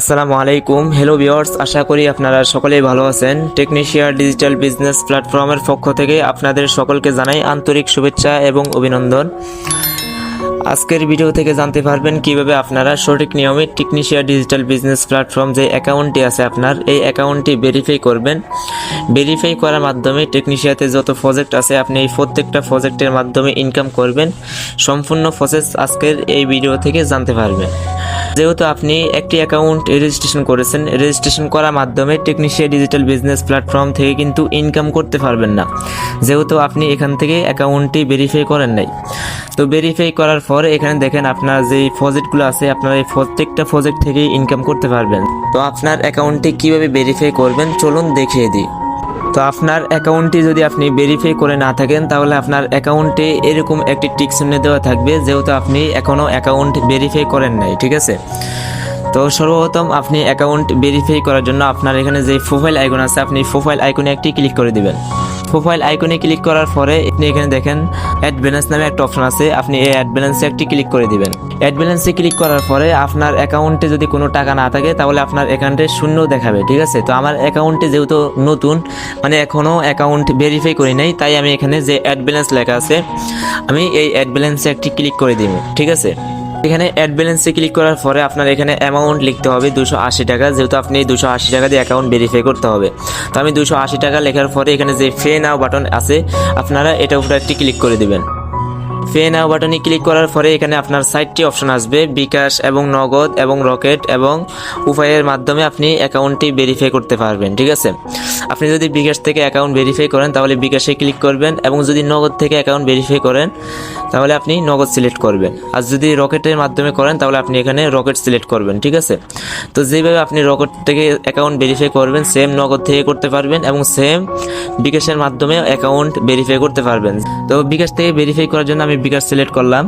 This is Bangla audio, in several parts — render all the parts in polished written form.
আসসালামু আলাইকুম, হ্যালো ভিউয়ার্স, আশা করি আপনারা সকলেই ভালো আছেন। টেকনিশিয়ান ডিজিটাল বিজনেস প্ল্যাটফর্মের পক্ষ থেকে আপনাদের সকলকে জানাই আন্তরিক শুভেচ্ছা এবং অভিনন্দন। আজকের ভিডিও থেকে জানতে পারবেন কিভাবে আপনারা সঠিক নিয়মে টেকনিশিয়ান ডিজিটাল বিজনেস প্ল্যাটফর্ম যে অ্যাকাউন্টটি আছে আপনার এই অ্যাকাউন্টটি ভেরিফাই করবেন। ভেরিফাই করার মাধ্যমে টেকনিশিয়াতে যত প্রজেক্ট আছে আপনি এই প্রত্যেকটা প্রজেক্টের মাধ্যমে ইনকাম করবেন। সম্পূর্ণ প্রসেস আজকের এই ভিডিও থেকে জানতে পারবেন। যেহেতু আপনি একটি অ্যাকাউন্ট রেজিস্ট্রেশন করেছেন, রেজিস্ট্রেশন করার মাধ্যমে টেকনিশিয়ান ডিজিটাল বিজনেস প্ল্যাটফর্ম থেকে কিন্তু ইনকাম করতে পারবেন না, যেহেতু আপনি এখান থেকে অ্যাকাউন্টটি ভেরিফাই করেন নাই। তো ভেরিফাই করার পরে এখানে দেখেন আপনার যে প্রজেক্টগুলো আছে আপনারা এই প্রত্যেকটা প্রজেক্ট থেকেই ইনকাম করতে পারবেন। তো আপনার অ্যাকাউন্টটি কীভাবে ভেরিফাই করবেন চলুন দেখিয়ে দিই। তো আপনার অ্যাকাউন্টটি যদি আপনি ভেরিফাই করে না থাকেন তাহলে আপনার অ্যাকাউন্টে এরকম একটি টিক চিহ্ন দেওয়া থাকবে, যেহেতু আপনি এখনও অ্যাকাউন্ট ভেরিফাই করেন নাই, ঠিক আছে। তো সর্বপ্রথম আপনি অ্যাকাউন্ট ভেরিফাই করার জন্য আপনার এখানে যে প্রোফাইল আইকন আছে আপনি প্রোফাইল আইকনে একটি ক্লিক করে দিবেন। প্রোফাইল আইকনে ক্লিক করার পরে আপনি এখানে দেখেন অ্যাড ব্যালেন্স নামে একটা অপশন আছে, আপনি এই অ্যাড ব্যালেন্সে একটি ক্লিক করে দিবেন। অ্যাড ব্যালেন্সে ক্লিক করার পরে আপনার অ্যাকাউন্টে যদি কোনো টাকা না থাকে তাহলে আপনার অ্যাকাউন্টে শূন্য দেখাবে, ঠিক আছে। তো আমার অ্যাকাউন্টে যেহেতু নতুন, মানে এখনও অ্যাকাউন্ট ভেরিফাই করি নাই, তাই আমি এখানে যে অ্যাড ব্যালেন্স লেখা আছে আমি এই অ্যাড ব্যালেন্সে একটি ক্লিক করে দিব, ঠিক আছে। এখানে অ্যাড ব্যালেন্সে ক্লিক করার পরে আপনার এখানে অ্যামাউন্ট লিখতে হবে 280 টাকা, যেহেতু আপনি 280 টাকা দিয়ে অ্যাকাউন্ট ভেরিফাই করতে হবে। তো আমি 280 টাকা লেখার পরে এখানে যে পে নাও বাটন আছে আপনারা এটার উপরে একটি ক্লিক করে দিবেন। পে নাও বাটনে ক্লিক করার পরে এখানে আপনার 4টি অপশন আসবে, বিকাশ এবং নগদ এবং রকেট এবং উপায়ের মাধ্যমে আপনি অ্যাকাউন্টটি ভেরিফাই করতে পারবেন, ঠিক আছে। আপনি যদি বিকাশ থেকে অ্যাকাউন্ট ভেরিফাই করেন তাহলে বিকাশে ক্লিক করবেন, এবং যদি নগদ থেকে অ্যাকাউন্ট ভেরিফাই করেন তাহলে আপনি নগদ সিলেক্ট করবেন, আর যদি রকেটের মাধ্যমে করেন তাহলে আপনি এখানে রকেট সিলেক্ট করবেন, ঠিক আছে। তো যেভাবে আপনি রকেট থেকে অ্যাকাউন্ট ভেরিফাই করবেন সেম নগদ থেকে করতে পারবেন এবং সেম বিকাশের মাধ্যমে অ্যাকাউন্ট ভেরিফাই করতে পারবেন। তো বিকাশ থেকে ভেরিফাই করার জন্য আমি বিকাশ সিলেক্ট করলাম।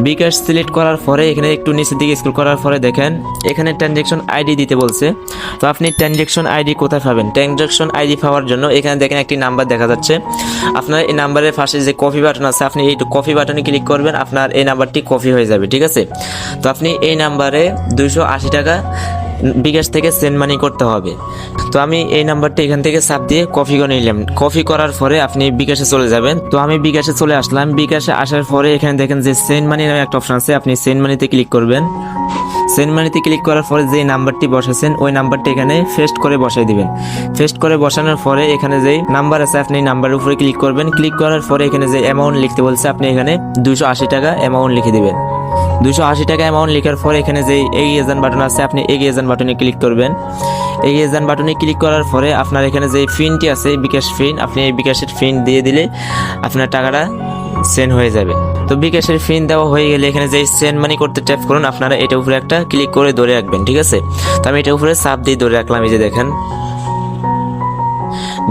বিকাশ সিলেক্ট করার পরে এখানে একটু নিচের দিকে স্ক্রল করার পরে দেখেন এখানে ট্রানজ্যাকশন আইডি দিতে বলছে। তো আপনি ট্রানজ্যাকশন আইডি কোথায় পাবেন? ট্রানজ্যাকশন আইডি পাওয়ার জন্য এখানে দেখেন একটি নাম্বার দেখা যাচ্ছে, আপনার এই নাম্বারের পাশে যে কপি বাটন আছে আপনি এই কপি বাটনে ক্লিক করবেন, আপনার এই নাম্বারটি কপি হয়ে যাবে, ঠিক আছে। তো আপনি এই নাম্বারে 280 টাকা বিকাশ থেকে সেন্ড মানি করতে হবে। তো আমি এই নাম্বারটা এখান থেকে চাপ দিয়ে কপি করে নিলাম। কপি করার পরে আপনি বিকাশে চলে যাবেন। তো আমি বিকাশে চলে আসলাম। বিকাশে আসার পরে এখানে দেখেন যে সেন্ড মানি নামে একটা অপশন আছে, আপনি সেন্ড মানিতে ক্লিক করবেন। সেন্ড মানিতে ক্লিক করার পরে যে নাম্বারটি বসাচ্ছেন ওই নাম্বারটি এখানে পেস্ট করে বসাই দিবেন। পেস্ট করে বসানোর পরে এখানে যে নাম্বার আছে আপনি নাম্বারের উপরে ক্লিক করবেন। ক্লিক করার পরে এখানে যে অ্যামাউন্ট লিখতে বলছে আপনি এখানে 280 টাকা অ্যামাউন্ট লিখে দিবেন। 280 টাকা অ্যামাউন্ট লেখার পরে এখানে যে এগিয়ে যান বাটন আছে আপনি এগিয়ে যান বাটনে ক্লিক করবেন। এগিয়ে যান বাটনে ক্লিক করার পরে আপনার এখানে যে ফিনটি আছে বিকাশ ফিন, আপনি এই বিকাশের ফিন দিয়ে দিলে আপনার টাকাটা সেন্ড হয়ে যাবে। তো বিকাশের ফিন দেওয়া হয়ে গেলে এখানে যে সেন্ড মানি করতে ট্যাপ করুন, আপনারা এটা উপরে একটা ক্লিক করে ধরে রাখবেন, ঠিক আছে। তো আমি এটা উপরে চাপ দিয়ে ধরে রাখলাম, এই যে দেখেন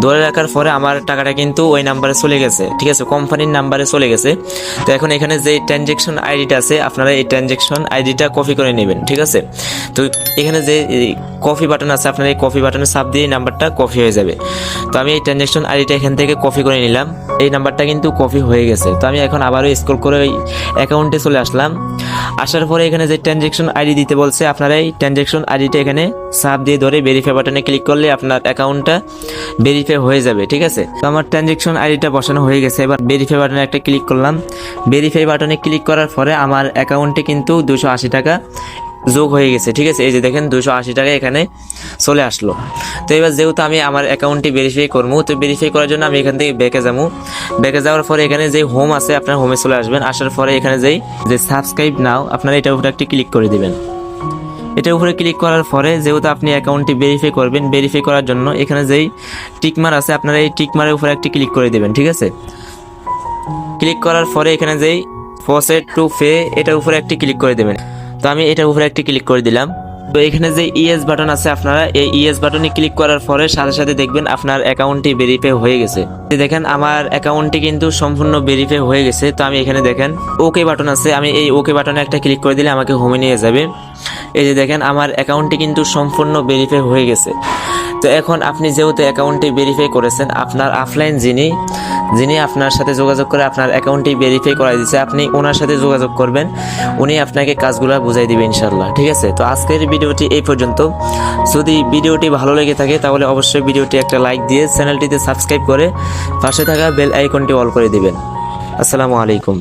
ধরে রাখার পরে আমার টাকাটা কিন্তু ওই নাম্বারে চলে গেছে, ঠিক আছে, কোম্পানির নাম্বারে চলে গেছে। তো এখন এখানে যে ট্রানজ্যাকশন আইডিটা আছে আপনারা এই ট্রানজ্যাকশন আইডিটা কপি করে নেবেন, ঠিক আছে। তো এখানে যে কপি বাটন আছে আপনারা এই কপি বাটনে চাপ দিয়ে নাম্বারটা কপি হয়ে যাবে। তো আমি এই ট্রানজ্যাকশন আইডিটা এখান থেকে কপি করে নিলাম, এই নাম্বারটা কিন্তু কপি হয়ে গেছে। তো আমি এখন আবারও স্ক্রল করে ওই অ্যাকাউন্টে চলে আসলাম। আসার পরে এখানে যে ট্রানজ্যাকশন আইডি দিতে বলছে আপনারা এই ট্রানজ্যাকশন আইডিটা এখানে চাপ দিয়ে ধরে ভেরিফাই বাটনে ক্লিক করলে আপনার অ্যাকাউন্টটা ভেরিফাই হয়ে যাবে, ঠিক আছে। তো আমার ট্রানজ্যাকশন আইডিটা বসানো হয়ে গেছে। এবার ভেরিফাই বাটনে একটা ক্লিক করলাম। ভেরিফাই বাটনে ক্লিক করার পরে আমার অ্যাকাউন্টে কিন্তু 280 টাকা যোগ হয়ে গেছে, ঠিক আছে। এই যে দেখেন 280 টাকা এখানে চলে আসলো। তো এবার যেহেতু আমি আমার অ্যাকাউন্টটি ভেরিফাই করবো, তো ভেরিফাই করার জন্য আমি এখান থেকে ব্যাকে যাবো। ব্যাকে যাওয়ার পরে এখানে যে হোম আছে আপনার হোমে চলে আসবেন। আসার পরে এখানে যে সাবস্ক্রাইব নাও আপনারা এটার উপরে একটি ক্লিক করে দিবেন। এটার উপরে ক্লিক করার পরে যেহেতু আপনি অ্যাকাউন্টটি ভেরিফাই করবেন, ভেরিফাই করার জন্য এখানে যেই টিকমার আছে আপনারা এই টিকমারের উপরে একটি ক্লিক করে দেবেন, ঠিক আছে। ক্লিক করার পরে এখানে যেই প্রসেড টু পে এটার উপরে একটি ক্লিক করে দেবেন। তো আমি এটার উপরে একটি ক্লিক করে দিলাম। তো এখানে যে ইএস বাটন আছে আপনারা এই ইএস বাটনে ক্লিক করার পরে সাথে সাথে দেখবেন আপনার অ্যাকাউন্টটি ভেরিফাই হয়ে গেছে। দেখেন আমার অ্যাকাউন্টটি কিন্তু সম্পূর্ণ ভেরিফাই হয়ে গেছে। তো আমি এখানে দেখেন ওকে বাটন আছে, আমি এই ওকে বাটনে একটা ক্লিক করে দিলে আমাকে হোমে নিয়ে যাবে। এই যে দেখেন আমার অ্যাকাউন্টটি কিন্তু সম্পূর্ণ ভেরিফাই হয়ে গেছে। তো এখন আপনি যেহেতু অ্যাকাউন্টটি ভেরিফাই করেছেন, আপনার অফলাইন যিনি আপনার সাথে যোগাযোগ করে আপনার অ্যাকাউন্টটি ভেরিফাই করাই দিচ্ছে, আপনি ওনার সাথে যোগাযোগ করবেন, উনি আপনাকে কাজগুলো বুঝাই দিবে ইনশাল্লাহ। ঠিক আছে, তো আজকের ভিডিওটি এই পর্যন্ত। যদি ভিডিওটি ভালো লেগে থাকে তাহলে অবশ্যই ভিডিওটি একটা লাইক দিয়ে চ্যানেলটিতে সাবস্ক্রাইব করে পাশে থাকা বেল আইকনটি অল করে দিবেন। আসসালামু আলাইকুম।